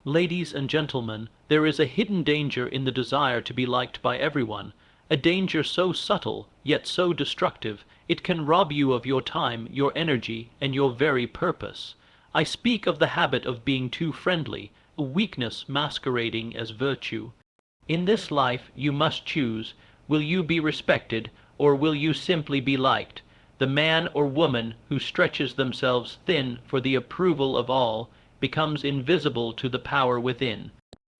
Ladies and gentlemen, there is a hidden danger in the desire to be liked by everyone, a danger so subtle, yet so destructive, it can rob you of your time, your energy, and your very purpose. I speak of the habit of being too friendly, a weakness masquerading as virtue. In this life you must choose, will you be respected, or will you simply be liked? The man or woman who stretches themselves thin for the approval of all becomes invisible to the power within.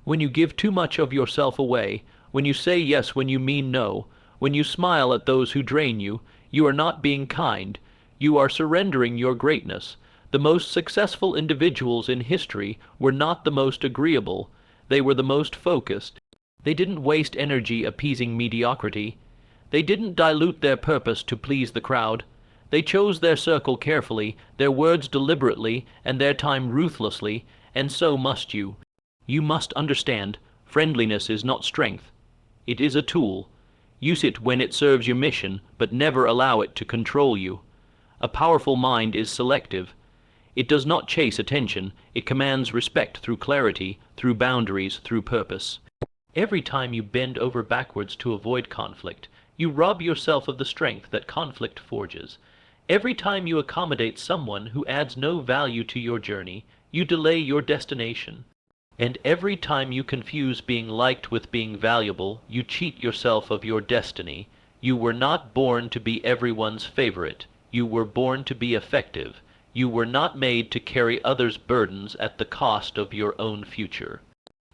When you give too much of yourself away, when you say yes when you mean no, when you smile at those who drain you, you are not being kind, you are surrendering your greatness. The most successful individuals in history were not the most agreeable, they were the most focused. They didn't waste energy appeasing mediocrity. They didn't dilute their purpose to please the crowd. They chose their circle carefully, their words deliberately, and their time ruthlessly, and so must you. You must understand, friendliness is not strength. It is a tool. Use it when it serves your mission, but never allow it to control you. A powerful mind is selective. It does not chase attention, it commands respect through clarity, through boundaries, through purpose. Every time you bend over backwards to avoid conflict, you rob yourself of the strength that conflict forges. Every time you accommodate someone who adds no value to your journey, you delay your destination. And every time you confuse being liked with being valuable, you cheat yourself of your destiny. You were not born to be everyone's favorite. You were born to be effective. You were not made to carry others' burdens at the cost of your own future.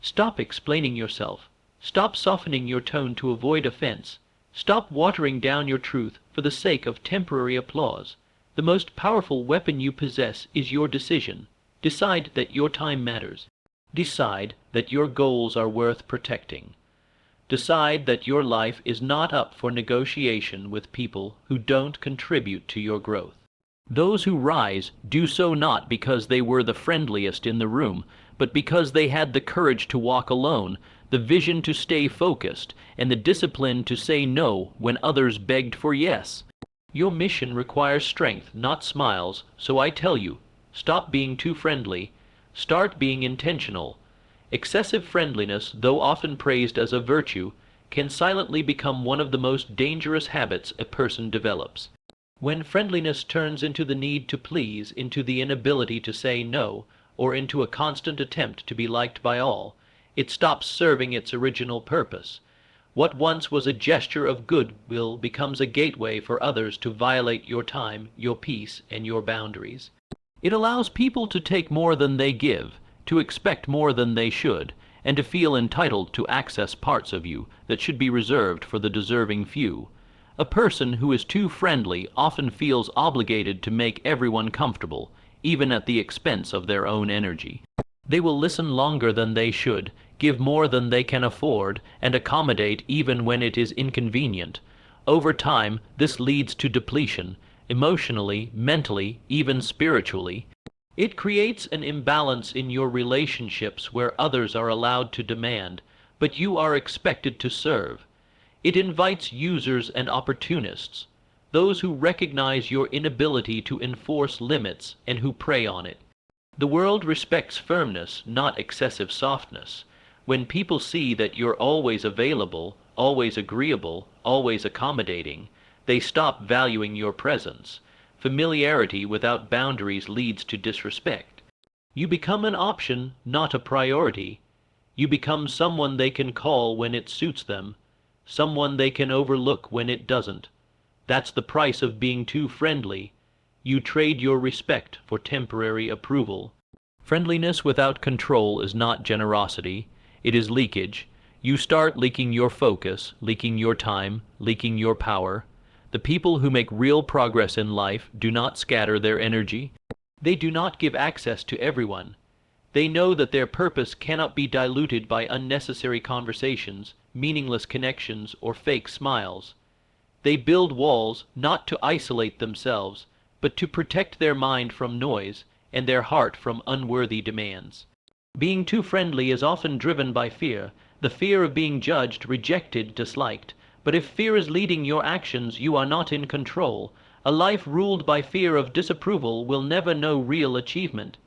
Stop explaining yourself. Stop softening your tone to avoid offense. Stop watering down your truth for the sake of temporary applause. The most powerful weapon you possess is your decision. Decide that your time matters. Decide that your goals are worth protecting. Decide that your life is not up for negotiation with people who don't contribute to your growth. Those who rise do so not because they were the friendliest in the room, but because they had the courage to walk alone, the vision to stay focused, and the discipline to say no when others begged for yes. Your mission requires strength, not smiles, so I tell you, stop being too friendly. Start being intentional. Excessive friendliness, though often praised as a virtue, can silently become one of the most dangerous habits a person develops. When friendliness turns into the need to please, into the inability to say no, or into a constant attempt to be liked by all, it stops serving its original purpose. What once was a gesture of goodwill becomes a gateway for others to violate your time, your peace, and your boundaries. It allows people to take more than they give, to expect more than they should, and to feel entitled to access parts of you that should be reserved for the deserving few. A person who is too friendly often feels obligated to make everyone comfortable, even at the expense of their own energy. They will listen longer than they should, give more than they can afford, and accommodate even when it is inconvenient. Over time, this leads to depletion, emotionally, mentally, even spiritually. It creates an imbalance in your relationships where others are allowed to demand, but you are expected to serve. It invites users and opportunists, those who recognize your inability to enforce limits and who prey on it. The world respects firmness, not excessive softness. When people see that you're always available, always agreeable, always accommodating, they stop valuing your presence. Familiarity without boundaries leads to disrespect. You become an option, not a priority. You become someone they can call when it suits them, someone they can overlook when it doesn't. That's the price of being too friendly. You trade your respect for temporary approval. Friendliness without control is not generosity. It is leakage. You start leaking your focus, leaking your time, leaking your power. The people who make real progress in life do not scatter their energy. They do not give access to everyone. They know that their purpose cannot be diluted by unnecessary conversations, meaningless connections, or fake smiles. They build walls not to isolate themselves, but to protect their mind from noise and their heart from unworthy demands. Being too friendly is often driven by fear, the fear of being judged, rejected, disliked. But if fear is leading your actions, you are not in control. A life ruled by fear of disapproval will never know real achievement.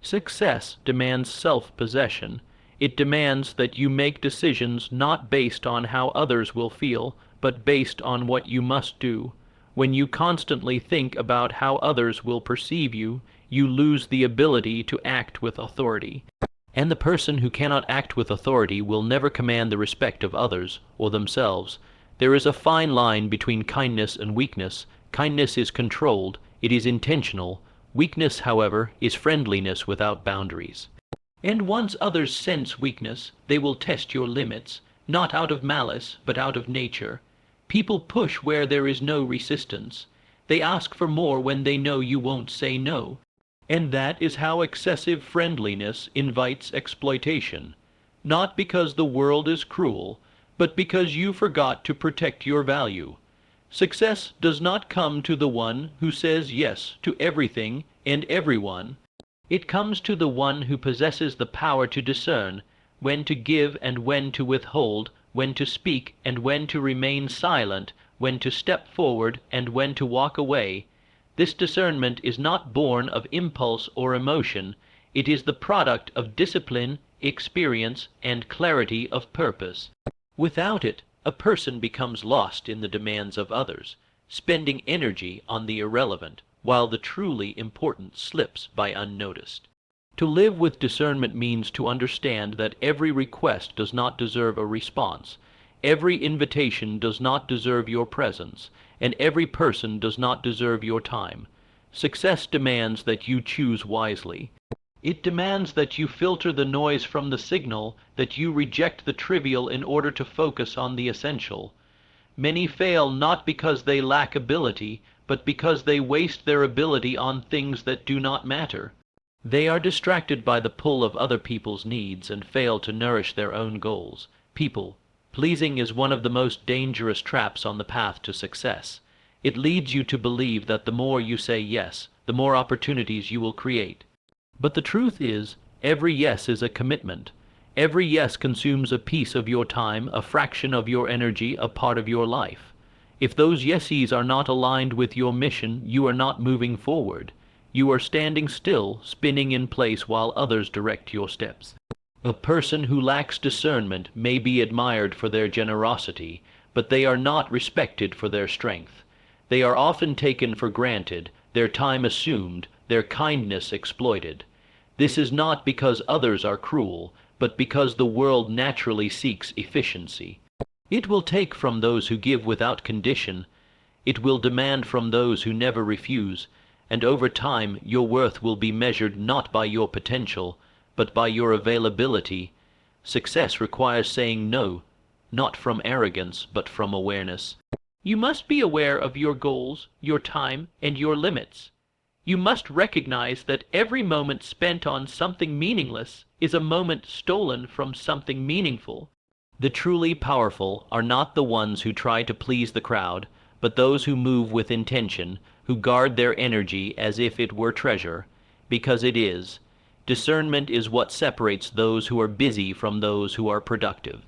Success demands self-possession. It demands that you make decisions not based on how others will feel, but based on what you must do. When you constantly think about how others will perceive you, you lose the ability to act with authority. And the person who cannot act with authority will never command the respect of others or themselves. There is a fine line between kindness and weakness. Kindness is controlled, it is intentional. Weakness, however, is friendliness without boundaries. And once others sense weakness, they will test your limits, not out of malice, but out of nature. People push where there is no resistance. They ask for more when they know you won't say no. And that is how excessive friendliness invites exploitation. Not because the world is cruel, but because you forgot to protect your value. Success does not come to the one who says yes to everything and everyone. It comes to the one who possesses the power to discern when to give and when to withhold, when to speak and when to remain silent, when to step forward and when to walk away. This discernment is not born of impulse or emotion. It is the product of discipline, experience, and clarity of purpose. Without it, a person becomes lost in the demands of others, spending energy on the irrelevant, while the truly important slips by unnoticed. To live with discernment means to understand that every request does not deserve a response, every invitation does not deserve your presence, and every person does not deserve your time. Success demands that you choose wisely. It demands that you filter the noise from the signal, that you reject the trivial in order to focus on the essential. Many fail not because they lack ability, but because they waste their ability on things that do not matter. They are distracted by the pull of other people's needs and fail to nourish their own goals. People pleasing is one of the most dangerous traps on the path to success. It leads you to believe that the more you say yes, the more opportunities you will create. But the truth is, every yes is a commitment. Every yes consumes a piece of your time, a fraction of your energy, a part of your life. If those yeses are not aligned with your mission, you are not moving forward. You are standing still, spinning in place while others direct your steps. A person who lacks discernment may be admired for their generosity, but they are not respected for their strength. They are often taken for granted, their time assumed, their kindness exploited. This is not because others are cruel, but because the world naturally seeks efficiency. It will take from those who give without condition. It will demand from those who never refuse, and over time your worth will be measured not by your potential, but by your availability. Success requires saying no, not from arrogance, but from awareness. You must be aware of your goals, your time, and your limits. You must recognize that every moment spent on something meaningless is a moment stolen from something meaningful. The truly powerful are not the ones who try to please the crowd, but those who move with intention, who guard their energy as if it were treasure, because it is. Discernment is what separates those who are busy from those who are productive.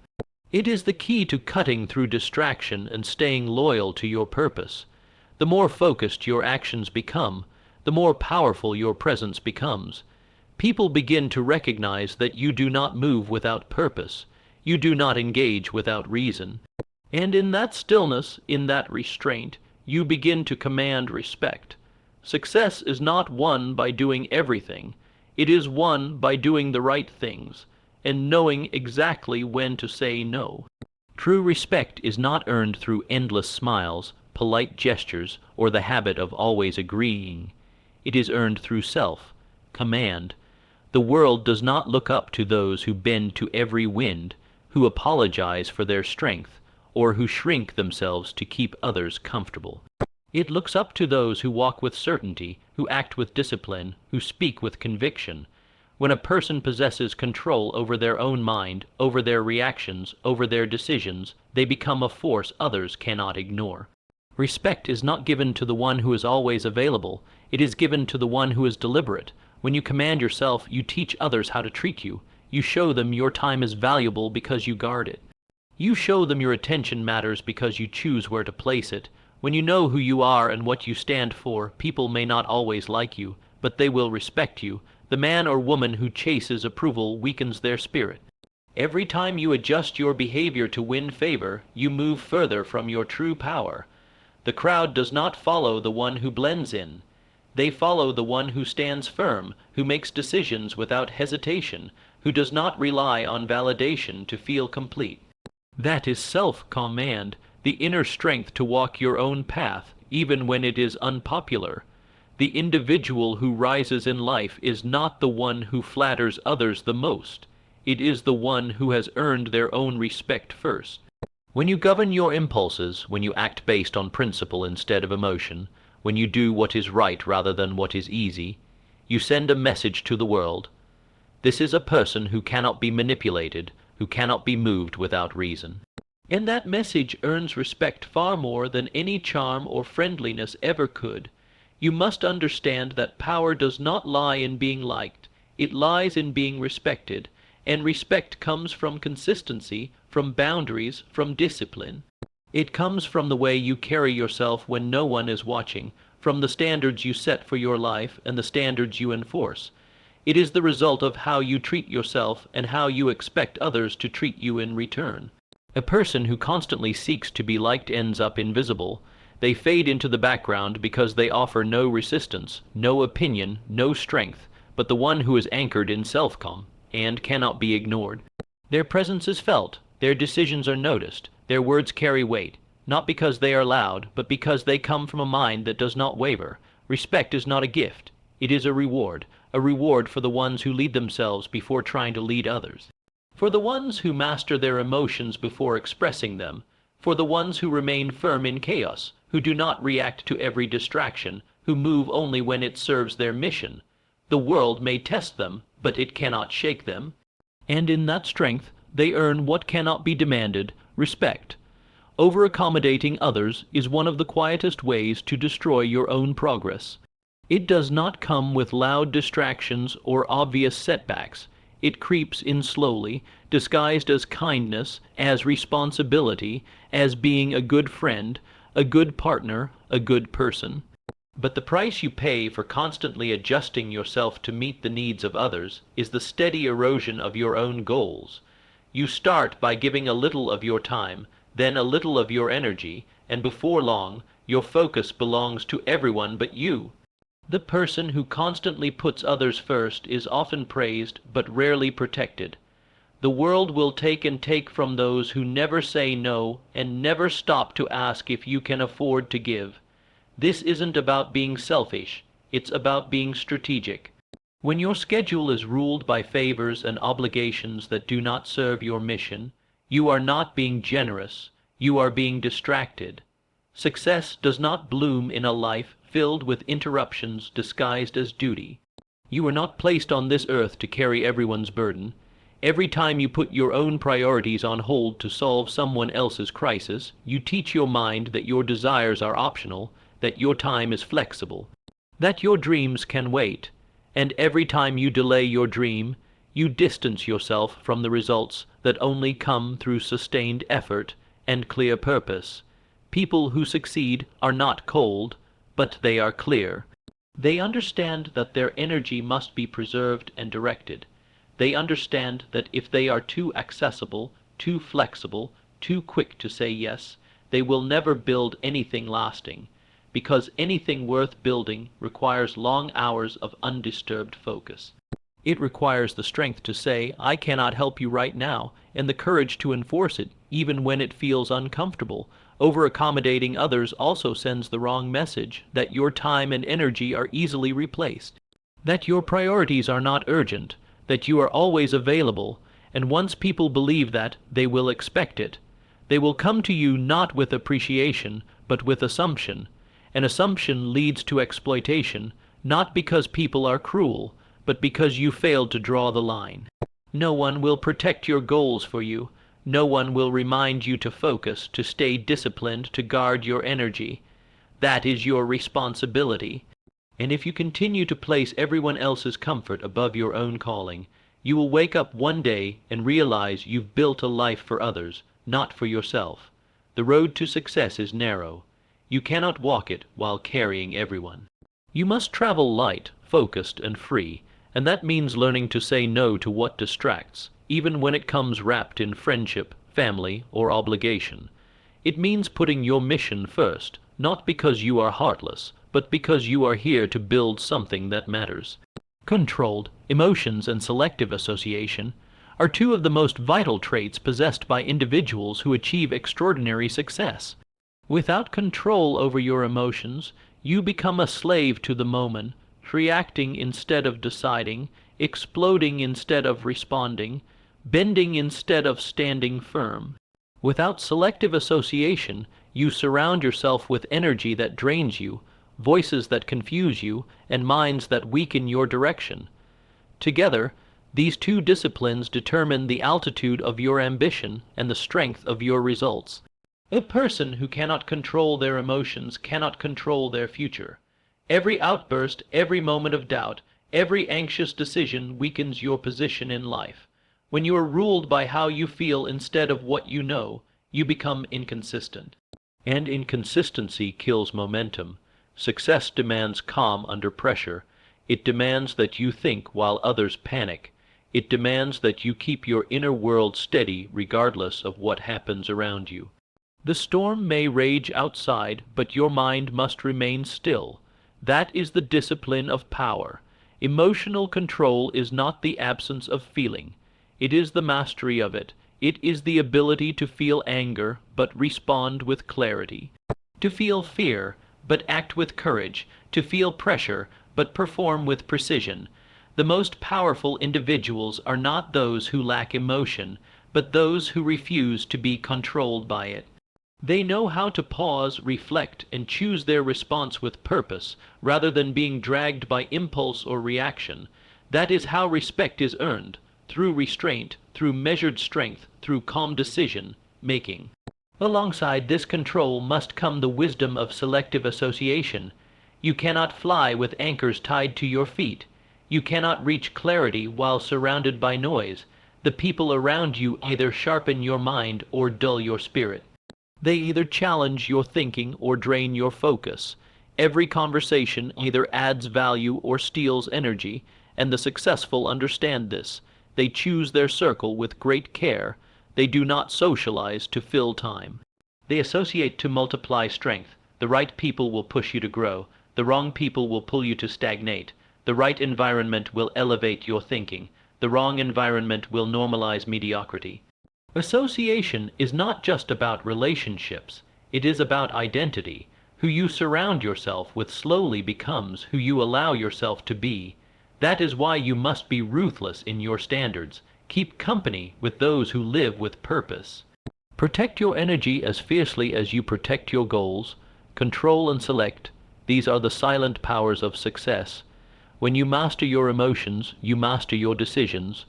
It is the key to cutting through distraction and staying loyal to your purpose. The more focused your actions become, the more powerful your presence becomes. People begin to recognize that you do not move without purpose. You do not engage without reason. And in that stillness, in that restraint, you begin to command respect. Success is not won by doing everything. It is won by doing the right things, and knowing exactly when to say no. True respect is not earned through endless smiles, polite gestures, or the habit of always agreeing. It is earned through self-command. The world does not look up to those who bend to every wind, who apologize for their strength, or who shrink themselves to keep others comfortable. It looks up to those who walk with certainty, who act with discipline, who speak with conviction. When a person possesses control over their own mind, over their reactions, over their decisions, they become a force others cannot ignore. Respect is not given to the one who is always available. It is given to the one who is deliberate. When you command yourself, you teach others how to treat you. You show them your time is valuable because you guard it. You show them your attention matters because you choose where to place it. When you know who you are and what you stand for, people may not always like you, but they will respect you, The man or woman who chases approval weakens their spirit. Every time you adjust your behavior to win favor, you move further from your true power. The crowd does not follow the one who blends in. They follow the one who stands firm, who makes decisions without hesitation, who does not rely on validation to feel complete. That is self-command, the inner strength to walk your own path, even when it is unpopular. The individual who rises in life is not the one who flatters others the most. It is the one who has earned their own respect first. When you govern your impulses, when you act based on principle instead of emotion, when you do what is right rather than what is easy, you send a message to the world. This is a person who cannot be manipulated, who cannot be moved without reason. And that message earns respect far more than any charm or friendliness ever could. You must understand that power does not lie in being liked. It lies in being respected. And respect comes from consistency, from boundaries, from discipline. It comes from the way you carry yourself when no one is watching, from the standards you set for your life and the standards you enforce. It is the result of how you treat yourself and how you expect others to treat you in return. A person who constantly seeks to be liked ends up invisible. They fade into the background because they offer no resistance, no opinion, no strength, but the one who is anchored in self-calm and cannot be ignored. Their presence is felt, their decisions are noticed, their words carry weight, not because they are loud, but because they come from a mind that does not waver. Respect is not a gift, it is a reward for the ones who lead themselves before trying to lead others, for the ones who master their emotions before expressing them, for the ones who remain firm in chaos, who do not react to every distraction, who move only when it serves their mission. The world may test them, but it cannot shake them. And in that strength, they earn what cannot be demanded, respect. Over-accommodating others is one of the quietest ways to destroy your own progress. It does not come with loud distractions or obvious setbacks. It creeps in slowly, disguised as kindness, as responsibility, as being a good friend, a good partner, a good person. But the price you pay for constantly adjusting yourself to meet the needs of others is the steady erosion of your own goals. You start by giving a little of your time, then a little of your energy, and before long, your focus belongs to everyone but you. The person who constantly puts others first is often praised, but rarely protected. The world will take and take from those who never say no and never stop to ask if you can afford to give. This isn't about being selfish, it's about being strategic. When your schedule is ruled by favors and obligations that do not serve your mission, you are not being generous, you are being distracted. Success does not bloom in a life filled with interruptions disguised as duty. You are not placed on this earth to carry everyone's burden. Every time you put your own priorities on hold to solve someone else's crisis, you teach your mind that your desires are optional, that your time is flexible, that your dreams can wait, and every time you delay your dream, you distance yourself from the results that only come through sustained effort and clear purpose. People who succeed are not cold, but they are clear. They understand that their energy must be preserved and directed. They understand that if they are too accessible, too flexible, too quick to say yes, they will never build anything lasting, because anything worth building requires long hours of undisturbed focus. It requires the strength to say, I cannot help you right now, and the courage to enforce it, even when it feels uncomfortable. Over-accommodating others also sends the wrong message, that your time and energy are easily replaced, that your priorities are not urgent, that you are always available, and once people believe that, they will expect it. They will come to you not with appreciation, but with assumption. An assumption leads to exploitation, not because people are cruel, but because you failed to draw the line. No one will protect your goals for you. No one will remind you to focus, to stay disciplined, to guard your energy. That is your responsibility. And if you continue to place everyone else's comfort above your own calling, you will wake up one day and realize you've built a life for others, not for yourself. The road to success is narrow. You cannot walk it while carrying everyone. You must travel light, focused, and free, And that means learning to say no to what distracts, even when it comes wrapped in friendship, family, or obligation. It means putting your mission first, not because you are heartless, but because you are here to build something that matters. Controlled emotions and selective association are two of the most vital traits possessed by individuals who achieve extraordinary success. Without control over your emotions, you become a slave to the moment, reacting instead of deciding, exploding instead of responding, bending instead of standing firm. Without selective association, you surround yourself with energy that drains you, voices that confuse you, and minds that weaken your direction. Together, these two disciplines determine the altitude of your ambition and the strength of your results. A person who cannot control their emotions cannot control their future. Every outburst, every moment of doubt, every anxious decision weakens your position in life. When you are ruled by how you feel instead of what you know, you become inconsistent. And inconsistency kills momentum. Success demands calm under pressure. It demands that you think while others panic. It demands that you keep your inner world steady regardless of what happens around you. The storm may rage outside, but your mind must remain still. That is the discipline of power. Emotional control is not the absence of feeling. It is the mastery of it. It is the ability to feel anger, but respond with clarity. To feel fear, but act with courage. To feel pressure, but perform with precision. The most powerful individuals are not those who lack emotion, but those who refuse to be controlled by it. They know how to pause, reflect, and choose their response with purpose, rather than being dragged by impulse or reaction. That is how respect is earned, through restraint, through measured strength, through calm decision-making. Alongside this control must come the wisdom of selective association. You cannot fly with anchors tied to your feet. You cannot reach clarity while surrounded by noise. The people around you either sharpen your mind or dull your spirit. They either challenge your thinking or drain your focus. Every conversation either adds value or steals energy, and the successful understand this. They choose their circle with great care. They do not socialize to fill time. They associate to multiply strength. The right people will push you to grow. The wrong people will pull you to stagnate. The right environment will elevate your thinking. The wrong environment will normalize mediocrity. Association is not just about relationships. It is about identity. Who you surround yourself with slowly becomes who you allow yourself to be. That is why you must be ruthless in your standards. Keep company with those who live with purpose. Protect your energy as fiercely as you protect your goals. Control and select. These are the silent powers of success. When you master your emotions, you master your decisions.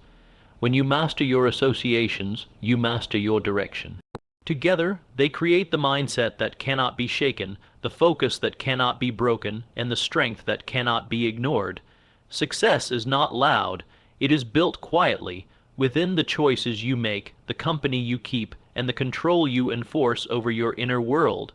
When you master your associations, you master your direction. Together, they create the mindset that cannot be shaken, the focus that cannot be broken, and the strength that cannot be ignored. Success is not loud. It is built quietly, within the choices you make, the company you keep, and the control you enforce over your inner world.